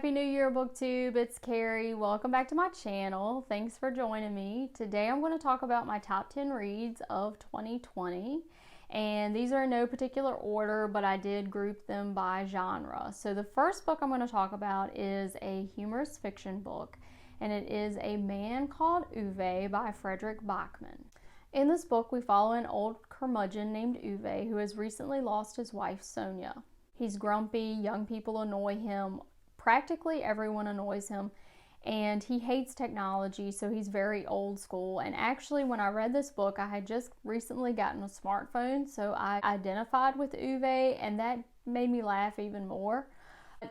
Happy New Year, BookTube. It's Kari. Welcome back to my channel. Thanks for joining me. Today I'm going to talk about my top 10 reads of 2020. And these are in no particular order, but I did group them by genre. So the first book I'm going to talk about is a humorous fiction book, and it is A Man Called Uwe by Frederik Backman. In this book, we follow an old curmudgeon named Uwe who has recently lost his wife, Sonia. He's grumpy, young people annoy him, practically everyone annoys him, and he hates technology, so he's very old school. And actually, when I read this book, I had just recently gotten a smartphone, so I identified with Uwe, and that made me laugh even more.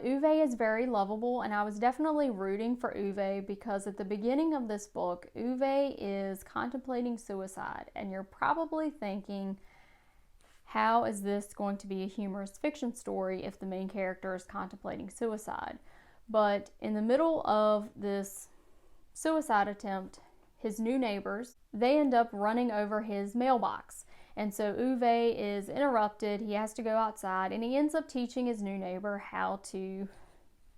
Uwe is very lovable, and I was definitely rooting for Uwe because at the beginning of this book, Uwe is contemplating suicide, and you're probably thinking, how is this going to be a humorous fiction story if the main character is contemplating suicide? But in the middle of this suicide attempt, his new neighbors, they end up running over his mailbox. And so Uwe is interrupted, he has to go outside, and he ends up teaching his new neighbor how to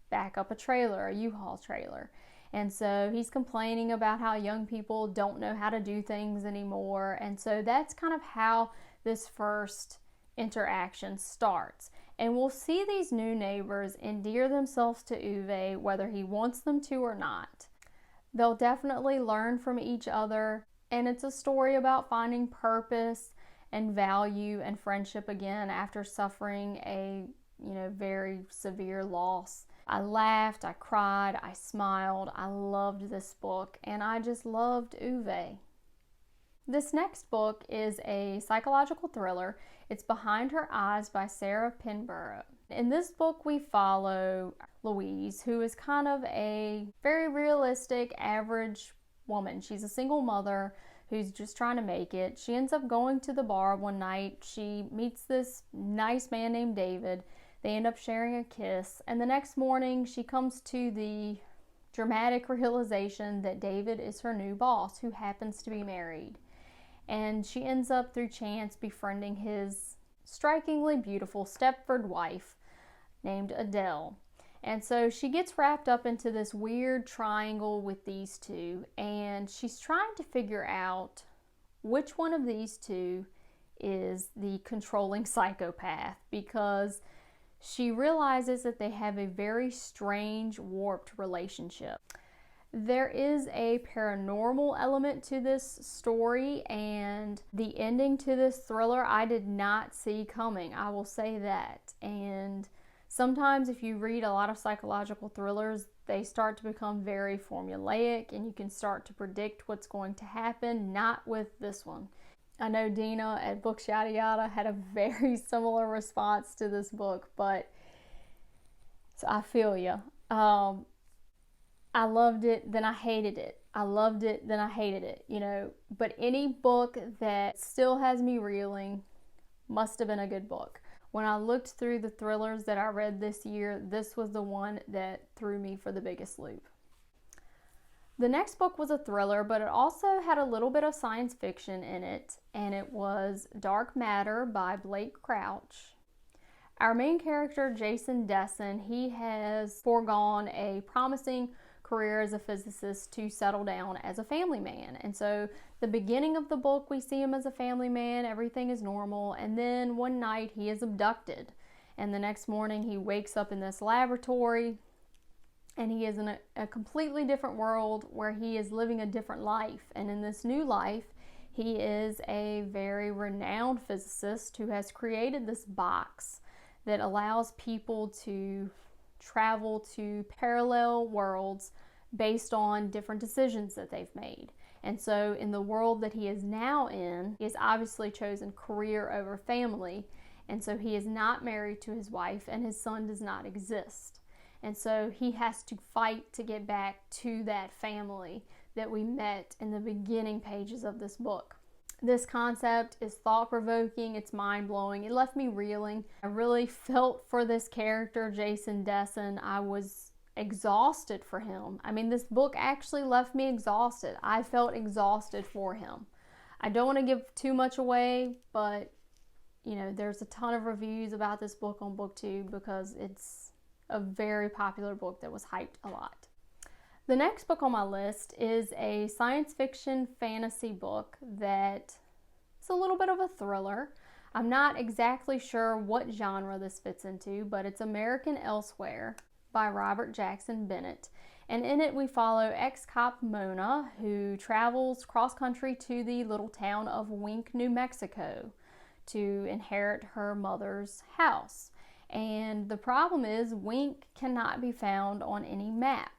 back up a trailer, a U-Haul trailer. And so he's complaining about how young people don't know how to do things anymore. And so that's kind of how this first interaction starts. And we'll see these new neighbors endear themselves to Uwe whether he wants them to or not. They'll definitely learn from each other, and it's a story about finding purpose and value and friendship again after suffering a very severe loss. I laughed, I cried, I smiled, I loved this book, and I just loved Uwe. This next book is a psychological thriller. It's Behind Her Eyes by Sarah Pinborough. In this book, we follow Louise, who is kind of a very realistic, average woman. She's a single mother who's just trying to make it. She ends up going to the bar one night. She meets this nice man named David. They end up sharing a kiss, and the next morning she comes to the dramatic realization that David is her new boss, who happens to be married. And she ends up, through chance, befriending his strikingly beautiful Stepford wife named Adele. And so she gets wrapped up into this weird triangle with these two, and she's trying to figure out which one of these two is the controlling psychopath, because she realizes that they have a very strange, warped relationship. There is a paranormal element to this story, and the ending to this thriller I did not see coming, I will say that. And sometimes if you read a lot of psychological thrillers, they start to become very formulaic and you can start to predict what's going to happen. Not with this one. I know Dina at Books Yada Yada had a very similar response to this book, but so I feel you. I loved it, then I hated it. I loved it, then I hated it, But any book that still has me reeling must have been a good book. When I looked through the thrillers that I read this year, this was the one that threw me for the biggest loop. The next book was a thriller, but it also had a little bit of science fiction in it, and it was Dark Matter by Blake Crouch. Our main character, Jason Desson, he has foregone a promising career as a physicist to settle down as a family man. And so the beginning of the book, we see him as a family man, everything is normal, and then one night he is abducted, and the next morning he wakes up in this laboratory, and he is in a completely different world where he is living a different life. And in this new life, he is a very renowned physicist who has created this box that allows people to travel to parallel worlds based on different decisions that they've made. And so in the world that he is now in, he has obviously chosen career over family, and so he is not married to his wife, and his son does not exist. And so he has to fight to get back to that family that we met in the beginning pages of this book. This concept is thought-provoking, it's mind-blowing, it left me reeling. I really felt for this character, Jason Desson. I was exhausted for him. I mean, this book actually left me exhausted. I felt exhausted for him. I don't want to give too much away, but there's a ton of reviews about this book on BookTube because it's a very popular book that was hyped a lot. The next book on my list is a science fiction fantasy book that is a little bit of a thriller. I'm not exactly sure what genre this fits into, but it's American Elsewhere by Robert Jackson Bennett. And in it we follow ex-cop Mona, who travels cross-country to the little town of Wink, New Mexico to inherit her mother's house. And the problem is Wink cannot be found on any map.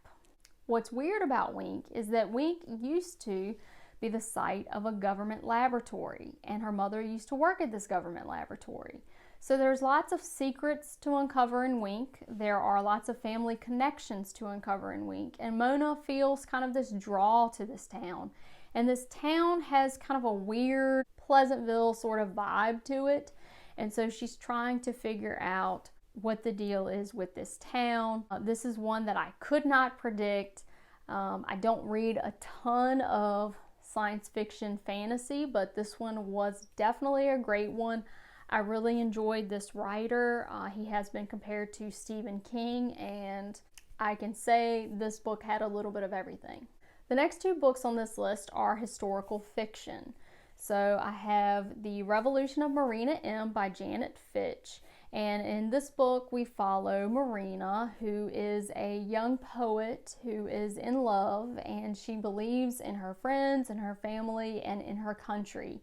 What's weird about Wink is that Wink used to be the site of a government laboratory, and her mother used to work at this government laboratory. So there's lots of secrets to uncover in Wink. There are lots of family connections to uncover in Wink, and Mona feels kind of this draw to this town. And this town has kind of a weird Pleasantville sort of vibe to it, and so she's trying to figure out what the deal is with this town. This is one that I could not predict. I don't read a ton of science fiction fantasy, but this one was definitely a great one. I really enjoyed this writer. He has been compared to Stephen King, and I can say this book had a little bit of everything. The next two books on this list are historical fiction. So I have The Revolution of Marina M by Janet Fitch. And in this book, we follow Marina, who is a young poet who is in love, and she believes in her friends and her family and in her country.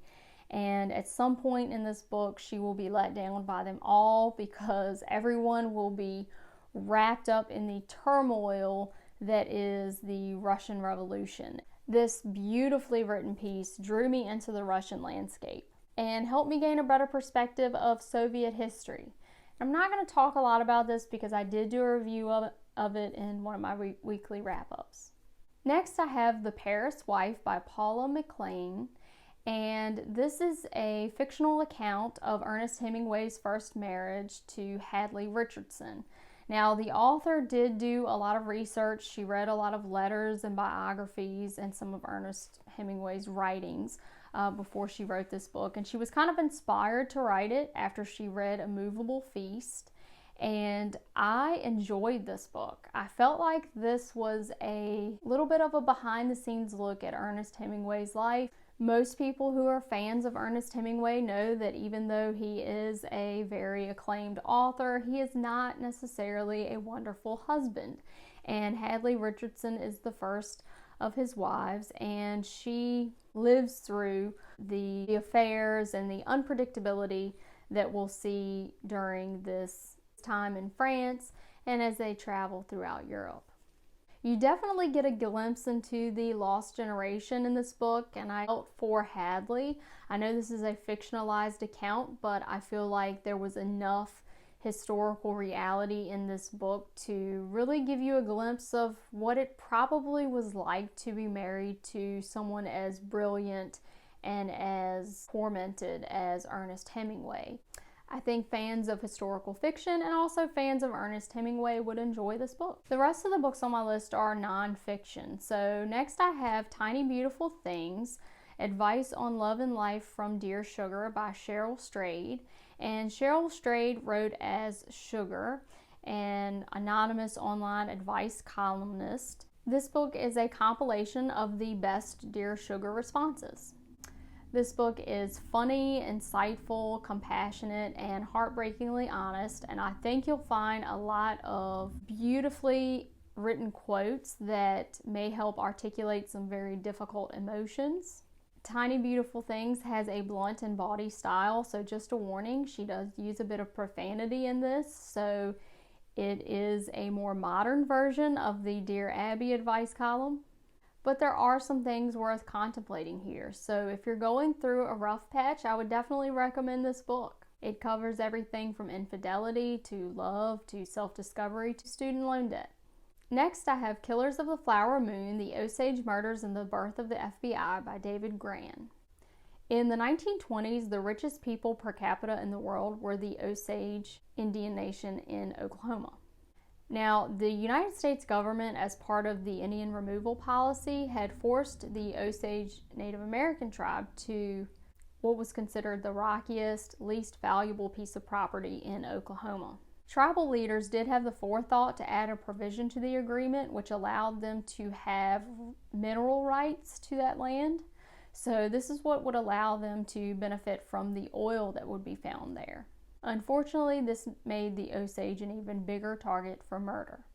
And at some point in this book, she will be let down by them all because everyone will be wrapped up in the turmoil that is the Russian Revolution. This beautifully written piece drew me into the Russian landscape and helped me gain a better perspective of Soviet history. I'm not going to talk a lot about this because I did do a review of it in one of my weekly wrap-ups. Next, I have The Paris Wife by Paula McLain, and this is a fictional account of Ernest Hemingway's first marriage to Hadley Richardson. Now, the author did do a lot of research. She read a lot of letters and biographies and some of Ernest Hemingway's writings before she wrote this book, and she was kind of inspired to write it after she read A Movable Feast, and I enjoyed this book. I felt like this was a little bit of a behind-the-scenes look at Ernest Hemingway's life. Most people who are fans of Ernest Hemingway know that even though he is a very acclaimed author, he is not necessarily a wonderful husband. And Hadley Richardson is the first of his wives, and she lives through the affairs and the unpredictability that we'll see during this time in France and as they travel throughout Europe. You definitely get a glimpse into the lost generation in this book, and I felt for Hadley. I know this is a fictionalized account, but I feel like there was enough historical reality in this book to really give you a glimpse of what it probably was like to be married to someone as brilliant and as tormented as Ernest Hemingway. I think fans of historical fiction and also fans of Ernest Hemingway would enjoy this book. The rest of the books on my list are nonfiction. So next I have Tiny Beautiful Things, Advice on Love and Life from Dear Sugar by Cheryl Strayed. And Cheryl Strayed wrote as Sugar, an anonymous online advice columnist. This book is a compilation of the best Dear Sugar responses. This book is funny, insightful, compassionate, and heartbreakingly honest, and I think you'll find a lot of beautifully written quotes that may help articulate some very difficult emotions. Tiny Beautiful Things has a blunt and bawdy style, so just a warning, she does use a bit of profanity in this, so it is a more modern version of the Dear Abby advice column. But there are some things worth contemplating here. So if you're going through a rough patch, I would definitely recommend this book. It covers everything from infidelity to love to self-discovery to student loan debt. Next, I have Killers of the Flower Moon, The Osage Murders and the Birth of the FBI by David Grann. In the 1920s, the richest people per capita in the world were the Osage Indian Nation in Oklahoma. Now, the United States government, as part of the Indian removal policy, had forced the Osage Native American tribe to what was considered the rockiest, least valuable piece of property in Oklahoma. Tribal leaders did have the forethought to add a provision to the agreement which allowed them to have mineral rights to that land. So this is what would allow them to benefit from the oil that would be found there. Unfortunately, this made the Osage an even bigger target for murder.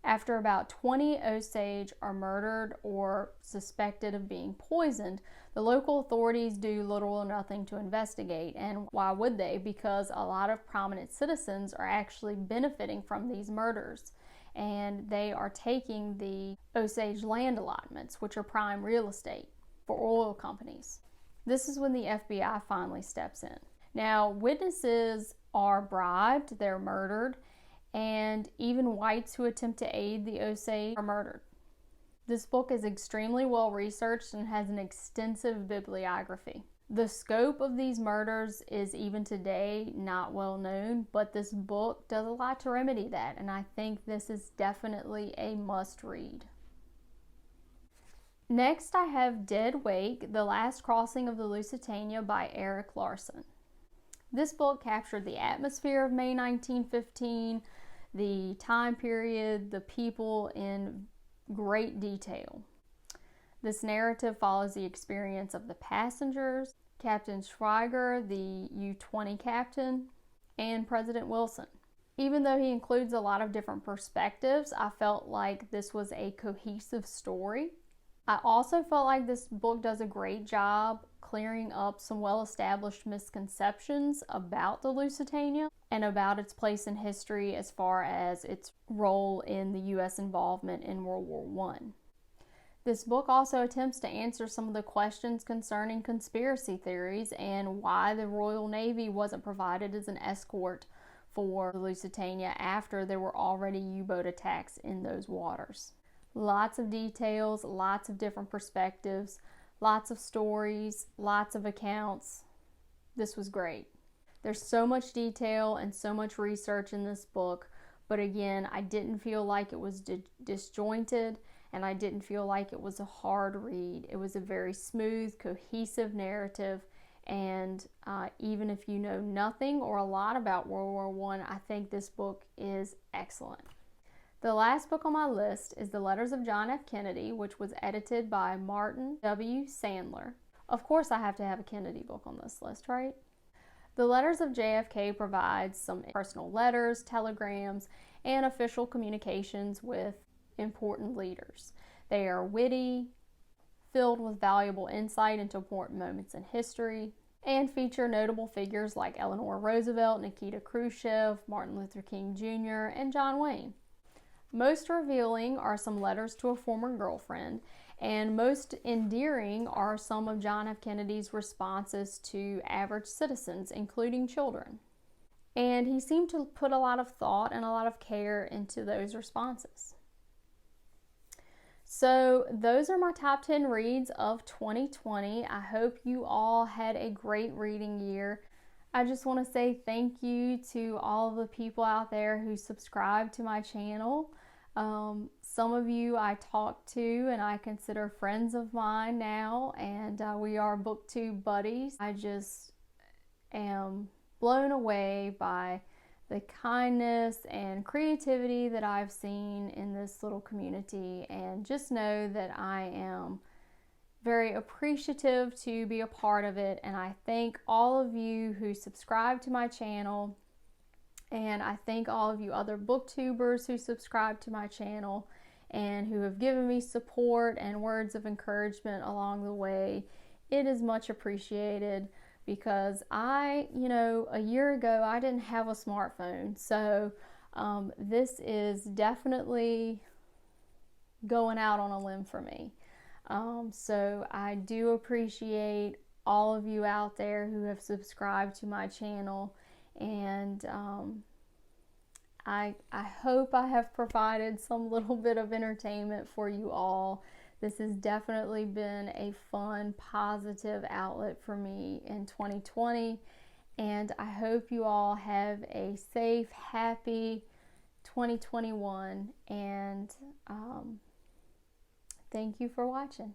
After about 20 Osage are murdered or suspected of being poisoned, the local authorities do little or nothing to investigate. And why would they? Because a lot of prominent citizens are actually benefiting from these murders. And they are taking the Osage land allotments, which are prime real estate for oil companies. This is when the FBI finally steps in. Now, witnesses are bribed, they're murdered, and even whites who attempt to aid the Osage are murdered. This book is extremely well researched and has an extensive bibliography. The scope of these murders is even today not well known, but this book does a lot to remedy that, and I think this is definitely a must read. Next, I have Dead Wake, The Last Crossing of the Lusitania by Erik Larson. This book captured the atmosphere of May 1915, the time period, the people in great detail. This narrative follows the experience of the passengers, Captain Schweiger, the U-20 captain, and President Wilson. Even though he includes a lot of different perspectives, I felt like this was a cohesive story. I also felt like this book does a great job clearing up some well-established misconceptions about the Lusitania and about its place in history as far as its role in the U.S. involvement in World War I. This book also attempts to answer some of the questions concerning conspiracy theories and why the Royal Navy wasn't provided as an escort for the Lusitania after there were already U-boat attacks in those waters. Lots of details, lots of different perspectives, lots of stories, lots of accounts. This was great. There's so much detail and so much research in this book, but again, I didn't feel like it was disjointed, and I didn't feel like it was a hard read. It was a very smooth, cohesive narrative, and even if you know nothing or a lot about World War I think this book is excellent. The last book on my list is The Letters of John F. Kennedy, which was edited by Martin W. Sandler. Of course I have to have a Kennedy book on this list, right? The Letters of JFK provides some personal letters, telegrams, and official communications with important leaders. They are witty, filled with valuable insight into important moments in history, and feature notable figures like Eleanor Roosevelt, Nikita Khrushchev, Martin Luther King Jr., and John Wayne. Most revealing are some letters to a former girlfriend, and most endearing are some of John F. Kennedy's responses to average citizens, including children. And he seemed to put a lot of thought and a lot of care into those responses. So those are my top 10 reads of 2020. I hope you all had a great reading year. I just want to say thank you to all of the people out there who subscribe to my channel. Some of you I talk to and I consider friends of mine now, and we are booktube buddies. I just am blown away by the kindness and creativity that I've seen in this little community, and just know that I am very appreciative to be a part of it, and I thank all of you who subscribe to my channel, and I thank all of you other booktubers who subscribe to my channel and who have given me support and words of encouragement along the way. It is much appreciated, because a year ago I didn't have a smartphone, so this is definitely going out on a limb for me. So I do appreciate all of you out there who have subscribed to my channel, and I hope I have provided some little bit of entertainment for you all. This has definitely been a fun, positive outlet for me in 2020, and I hope you all have a safe, happy 2021, and thank you for watching.